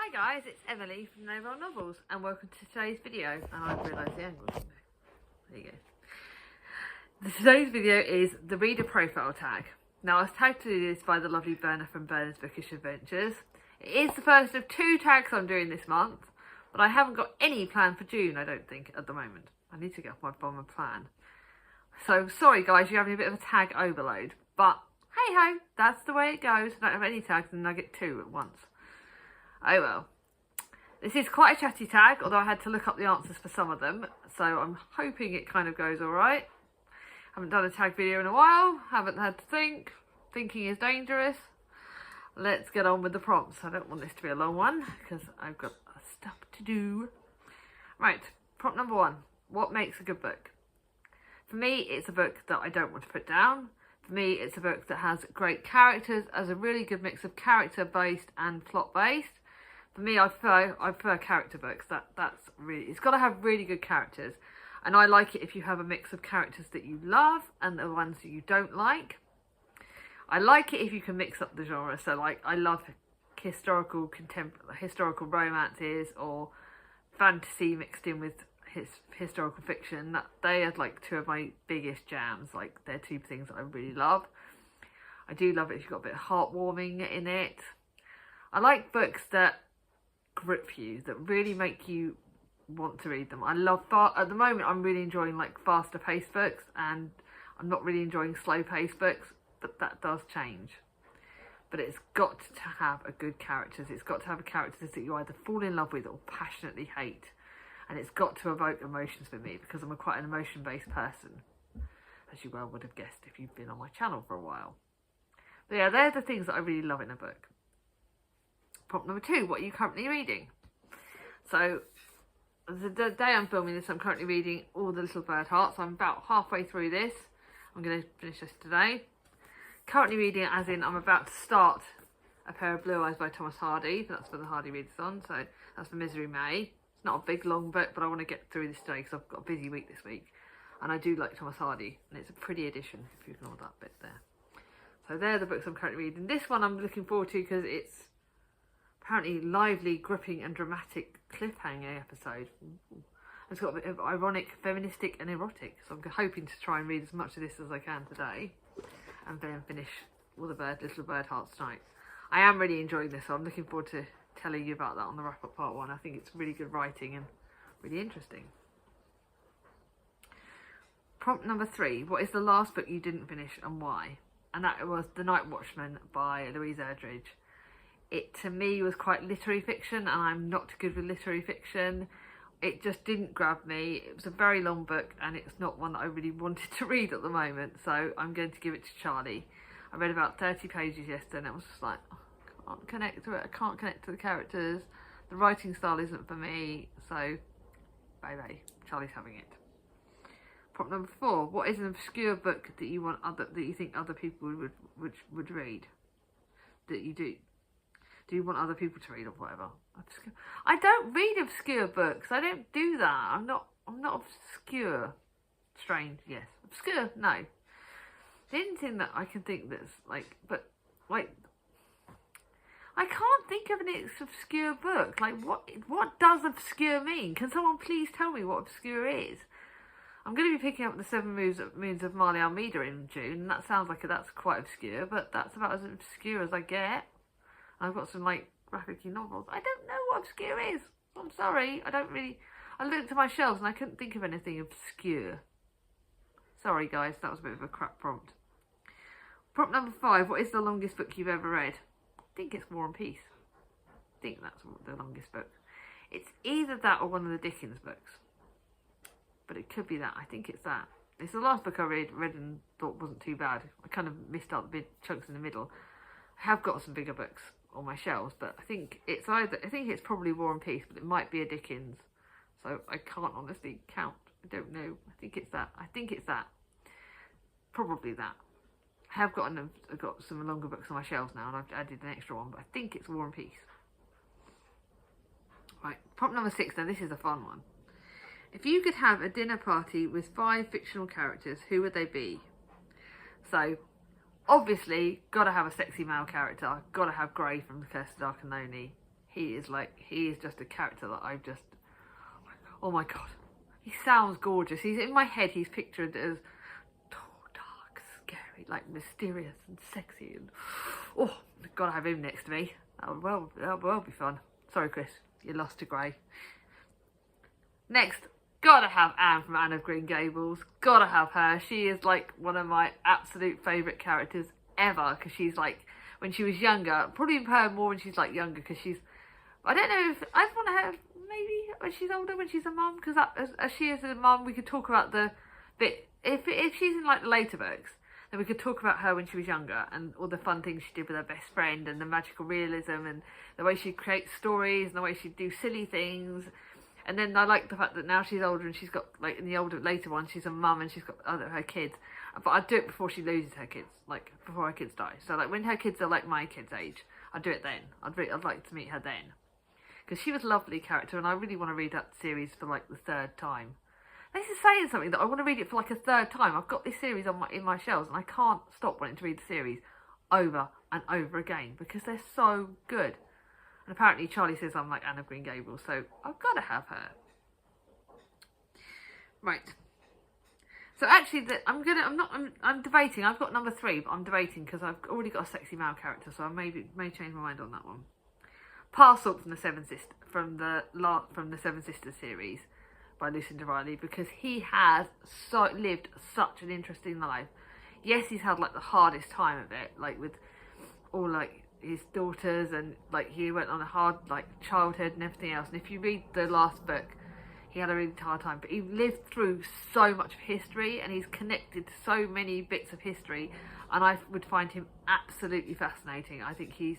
Hi guys, it's Emily from Novel Novels and welcome to today's video. And I've realised the angle. There you go. Today's video is the reader profile tag. Now I was tagged to do this by the lovely Berna from Berna's Bookish Adventures. It is the first of 2 tags I'm doing this month, but I haven't got any plan for June, I don't think, at the moment. I need to get off my bomber plan. So sorry guys, you're having a bit of a tag overload, but hey ho, that's the way it goes. I don't have any tags and I get 2 at once. Oh well. This is quite a chatty tag, although I had to look up the answers for some of them, so I'm hoping it kind of goes alright. Haven't done a tag video in a while, haven't had to think. Thinking is dangerous. Let's get on with the prompts. I don't want this to be a long one, because I've got stuff to do. Right, prompt number 1. What makes a good book? For me, it's a book that I don't want to put down. For me, it's a book that has great characters, as a really good mix of character-based and plot-based. For me, I prefer character books. That's really, it's got to have really good characters. And I like it if you have a mix of characters that you love and the ones that you don't like. I like it if you can mix up the genre. So like, I love historical romances or fantasy mixed in with historical fiction. They are like 2 of my biggest jams. Like, they're 2 things that I really love. I do love it if you've got a bit of heartwarming in it. I like books that grip you, that really make you want to read them. I love, at the moment I'm really enjoying like faster paced books, and I'm not really enjoying slow paced books, but that does change. But it's got to have a good characters. It's got to have characters that you either fall in love with or passionately hate. And it's got to evoke emotions for me, because I'm quite an emotion-based person, as you well would have guessed if you've been on my channel for a while. But yeah, they're the things that I really love in a book. Prompt number 2, what are you currently reading? So, the day I'm filming this, I'm currently reading All the Little Bird Hearts. I'm about halfway through this. I'm going to finish this today. Currently reading it as in I'm about to start A Pair of Blue Eyes by Thomas Hardy. That's for the Hardy Readers on, so that's for Misery May. It's not a big long book, but I want to get through this today because I've got a busy week this week. And I do like Thomas Hardy, and it's a pretty edition, if you ignore that bit there. So they're the books I'm currently reading. This one I'm looking forward to because it's apparently lively, gripping and dramatic cliffhanger episode. Ooh. It's got a bit of ironic, feministic and erotic, so I'm hoping to try and read as much of this as I can today and then finish All the Little Bird Hearts tonight. I am really enjoying this, so I'm looking forward to telling you about that on the wrap up part 1. I think it's really good writing and really interesting. Prompt number 3, what is the last book you didn't finish and why? And that was The Night Watchman by Louise Erdrich. It, to me, was quite literary fiction, and I'm not good with literary fiction. It just didn't grab me. It was a very long book, and it's not one that I really wanted to read at the moment, so I'm going to give it to Charlie. I read about 30 pages yesterday, and I was just like, oh, I can't connect to it. I can't connect to the characters. The writing style isn't for me, so bye-bye. Charlie's having it. Prompt number 4, what is an obscure book that you think other people would read? That you do? Do you want other people to read or whatever? I don't read obscure books. I don't do that. I'm not obscure. Strange, yes. Obscure, no. The only thing that I can think that's like, but like, I can't think of an obscure book. Like, what does obscure mean? Can someone please tell me what obscure is? I'm going to be picking up The 7 Moons of Marley Almeida in June, and that sounds like that's quite obscure, but that's about as obscure as I get. I've got some like graphic novels. I don't know what obscure is. I'm sorry. I looked at my shelves and I couldn't think of anything obscure. Sorry guys, that was a bit of a crap prompt. Prompt number 5, what is the longest book you've ever read? I think it's War and Peace. I think that's the longest book. It's either that or one of the Dickens books. But it could be that. I think it's that. It's the last book I read and thought wasn't too bad. I kind of missed out the big chunks in the middle. I have got some bigger books on my shelves, but I think it's probably War and Peace, but it might be a Dickens. So I can't honestly count. I don't know. I think it's that. Probably that. I have got some longer books on my shelves now, and I've added an extra one, but I think it's War and Peace. Right, prompt number 6, now this is a fun one. If you could have a dinner party with 5 fictional characters, who would they be? So, obviously, gotta have a sexy male character. Gotta have Gray from The Curse of Dark and Lonely. he is just a character that I've just, oh my god, he sounds gorgeous. He's in my head, he's pictured as tall, dark, scary, like mysterious and sexy, and oh, I've got to have him next to me. That'll well be fun. Sorry, Chris, you're lost to grey. Next, gotta have Anne from Anne of Green Gables. Gotta have her. She is like one of my absolute favourite characters ever, because she's like, when she was younger, probably her more when she's like younger, because she's, I don't know if I'd want her maybe when she's older, when she's a mum, because as she is a mum, we could talk about the bit, if she's in like the later books, then we could talk about her when she was younger and all the fun things she did with her best friend and the magical realism and the way she creates stories and the way she'd do silly things. And then I like the fact that now she's older and she's got, like, in the later one, she's a mum and she's got her kids. But I'd do it before she loses her kids, like, before her kids die. So, like, when her kids are, like, my kids' age, I'd do it then. I'd like to meet her then. Because she was a lovely character and I really want to read that series for, like, the third time. This is saying something that I want to read it for, like, a third time. I've got this series in my shelves and I can't stop wanting to read the series over and over again because they're so good. And apparently Charlie says I'm like Anne of Green Gables, so I've got to have her. Right. So actually, I'm debating. I've got number 3, but I'm debating because I've already got a sexy male character, so I may change my mind on that one. Parsort from the Seven Sisters series by Lucinda Riley, because he has lived such an interesting life. Yes, he's had like the hardest time of it, like with all like his daughters, and like he went on a hard like childhood and everything else. And if you read the last book, he had a really hard time, but he lived through so much of history and he's connected to so many bits of history, and I would find him absolutely fascinating. I think he's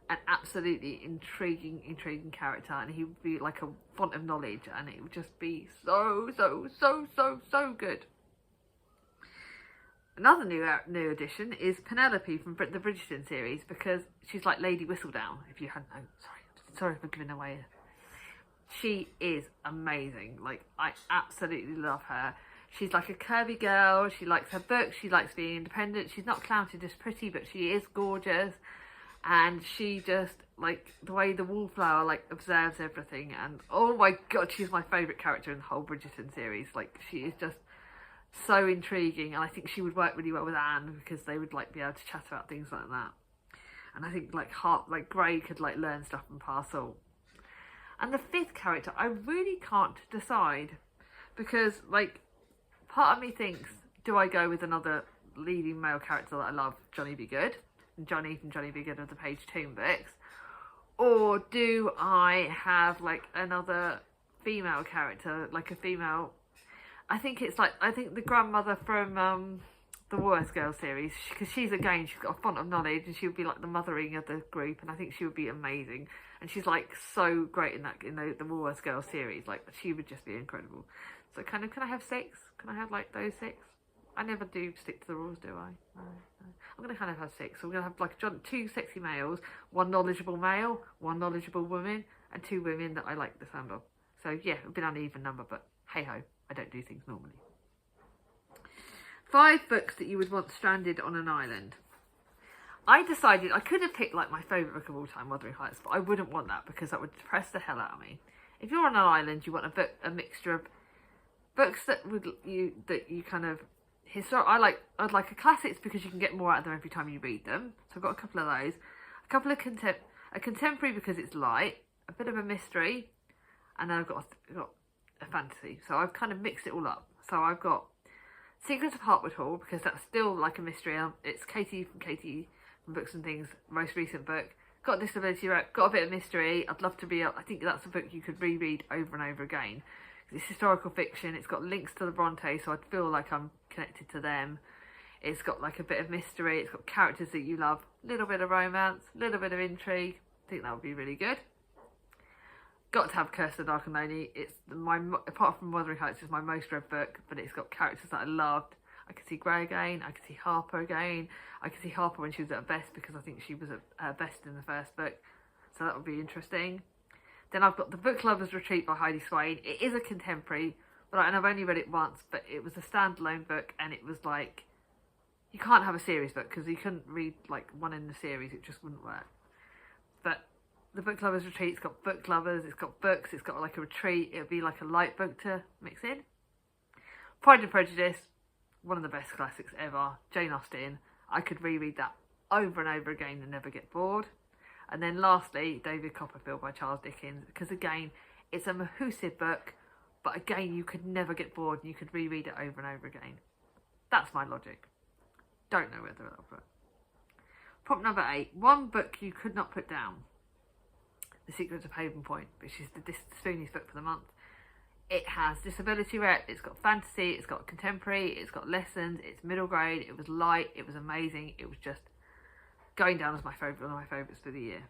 an absolutely intriguing character, and he would be like a font of knowledge, and it would just be so good. Another new addition is Penelope from the Bridgerton series, because she's like Lady Whistledown, if you hadn't known. Sorry for giving away. She is amazing. Like, I absolutely love her. She's like a curvy girl. She likes her books. She likes being independent. She's not clouted as pretty, but she is gorgeous. And she just, like, the way the wallflower, like, observes everything. And, oh my god, she's my favourite character in the whole Bridgerton series. Like, she is just so intriguing, and I think she would work really well with Anne, because they would like be able to chat about things like that. And I think like Grey could like learn stuff from Parsort. And the 5th character, I really can't decide, because like part of me thinks, do I go with another leading male character that I love, Johnny Be Good, and Johnny from Johnny Be Good of the Page Toon books, or do I have like another female character, like a female? I think the grandmother from the Woolworths Girls series, because she's got a font of knowledge, and she would be like the mothering of the group, and I think she would be amazing. And she's like so great in the Woolworths Girls series. Like, she would just be incredible. So can I have 6? Can I have like those 6? I never do stick to the rules, do I? No. I'm gonna kind of have 6. So we're gonna have like 2 sexy males, 1 knowledgeable male, 1 knowledgeable woman, and 2 women that I like the sound of. So yeah, a bit uneven number, but hey ho. I don't do things normally. 5 books that you would want stranded on an island. I decided I could have picked like my favourite book of all time, Wuthering Heights, but I wouldn't want that because that would depress the hell out of me. If you're on an island, you want a mixture of books that you kind of I'd like a classics, because you can get more out of them every time you read them. So I've got a couple of those. A couple of a contemporary because it's light, a bit of a mystery, and then I've got a fantasy. So I've kind of mixed it all up. So I've got Secrets of Hartwood Hall, because that's still like a mystery. It's Katie from Books and Things, most recent book. Got Disability Rep, got a bit of mystery. I'd love to read. I think that's a book you could reread over and over again. It's historical fiction. It's got links to the Bronte, so I'd feel like I'm connected to them. It's got like a bit of mystery. It's got characters that you love. A little bit of romance, a little bit of intrigue. I think that would be really good. Got to have Curse of the Dark and Lonely. It's apart from Wuthering Heights, is my most read book, but it's got characters that I loved. I could see Grey again. I could see Harper again. I could see Harper when she was at her best, because I think she was at her best in the first book. So that would be interesting. Then I've got The Book Lover's Retreat by Heidi Swain. It is a contemporary, and I've only read it once, but it was a standalone book, and it was like, you can't have a series book because you couldn't read like one in the series. It just wouldn't work. But the book lovers retreat. It's got book lovers, it's got books, it's got like a retreat. It would be like a light book to mix in. Pride and Prejudice, one of the best classics ever. Jane Austen, I could reread that over and over again and never get bored. And then lastly, David Copperfield by Charles Dickens, because again, it's a mahoosive book, but again, you could never get bored and you could reread it over and over again. That's my logic. Don't know whether I'll put. Prompt number 8, one book you could not put down. The Secrets of Haven Point, which is the Spoonies book for the month. It has disability rep, it's got fantasy, it's got contemporary, it's got lessons, it's middle grade, it was light, it was amazing, it was just going down as my favourite, one of my favourites for the year.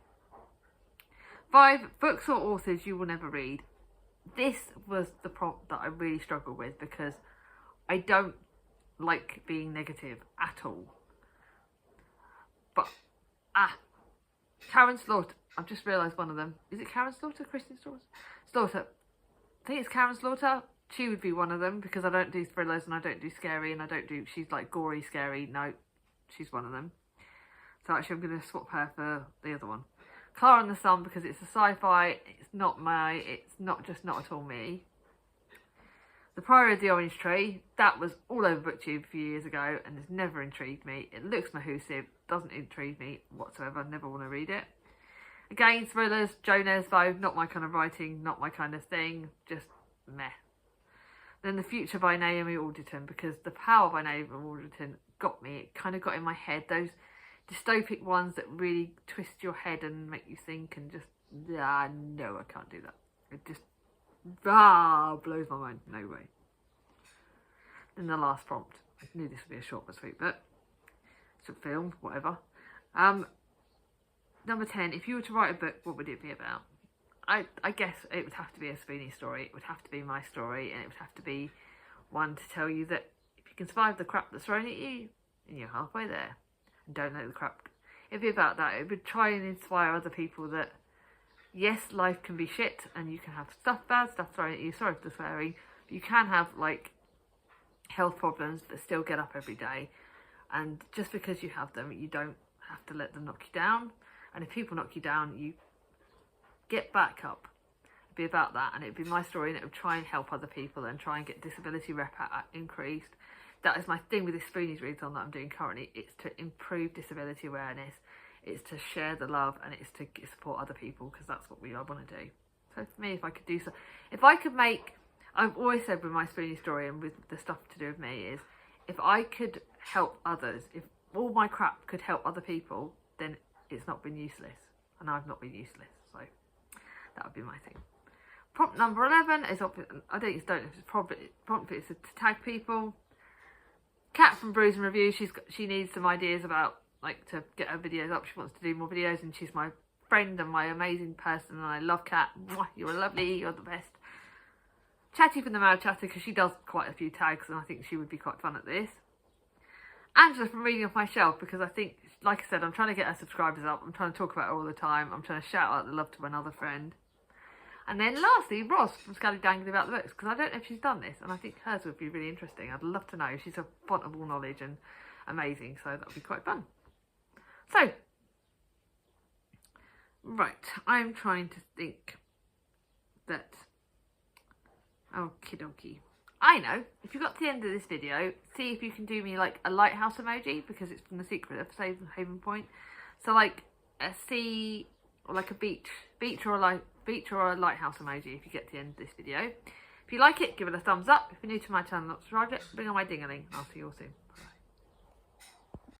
5, books or authors you will never read. This was the prompt that I really struggled with because I don't like being negative at all. But, Karen Slaughter, I've just realised one of them. Is it Karen Slaughter? Kristen Slaughter? I think it's Karen Slaughter. She would be one of them because I don't do thrillers and I don't do scary and I don't do, she's like gory, scary. No, she's one of them. So actually I'm going to swap her for the other one. Clara and the Sun, because it's a sci-fi, it's not just not at all me. The Priory of the Orange Tree, that was all over BookTube a few years ago and has never intrigued me. It looks mahoosive, doesn't intrigue me whatsoever, never want to read it. Again, thrillers, Joan Esvo, not my kind of writing, not my kind of thing, just meh. Then The Future by Naomi Alderton, because The Power by Naomi Alderton got me. It kind of got in my head, those dystopic ones that really twist your head and make you think and just, no, I can't do that. It just, blows my mind, no way. Then the last prompt. I knew this would be a short but sweet bit. Short film, whatever. Number 10, if you were to write a book, what would it be about? I guess it would have to be a Spoonie story. It would have to be my story, and it would have to be one to tell you that if you can survive the crap that's thrown at you, then you're halfway there. And don't let the crap. It'd be about that. It would try and inspire other people that, yes, life can be shit, and you can have bad stuff thrown at you. Sorry for the swearing. But you can have, like, health problems, but still get up every day. And just because you have them, you don't have to let them knock you down. And if people knock you down, you get back up. It'd be about that, and it'd be my story, and it would try and help other people and try and get disability rep increased. That is my thing with this Spoonies readathon that I'm doing currently. It's to improve disability awareness, it's to share the love, and it's to support other people, because that's what I want to do. So for me, if I could do so, if I could make, I've always said with my Spoonie story and with the stuff to do with me is, if I could help others, if all my crap could help other people, then it's not been useless, and I've not been useless, so that would be my thing. Prompt number 11 is, I don't know if it's prompt is to tag people. Kat from Brews and Reviews, she needs some ideas about, like, to get her videos up. She wants to do more videos, and she's my friend and my amazing person, and I love Kat. You're lovely, you're the best. Chatty from the Mad Chatter, because she does quite a few tags, and I think she would be quite fun at this. Angela from Reading Off My Shelf, because I think, like I said, I'm trying to get her subscribers up. I'm trying to talk about her all the time. I'm trying to shout out the love to another friend. And then lastly, Ross from Scally Dangly About the Books, because I don't know if she's done this, and I think hers would be really interesting. I'd love to know. She's a font of all knowledge and amazing, so that would be quite fun. So, right, I'm trying to think that, okie dokie. I know, if you got to the end of this video, see if you can do me like a lighthouse emoji, because it's from The Secret of Haven Point. So like a sea, or like a beach or a lighthouse emoji if you get to the end of this video. If you like it, give it a thumbs up. If you're new to my channel, not subscribe it, bring on my ding-a-ling. I'll see you all soon.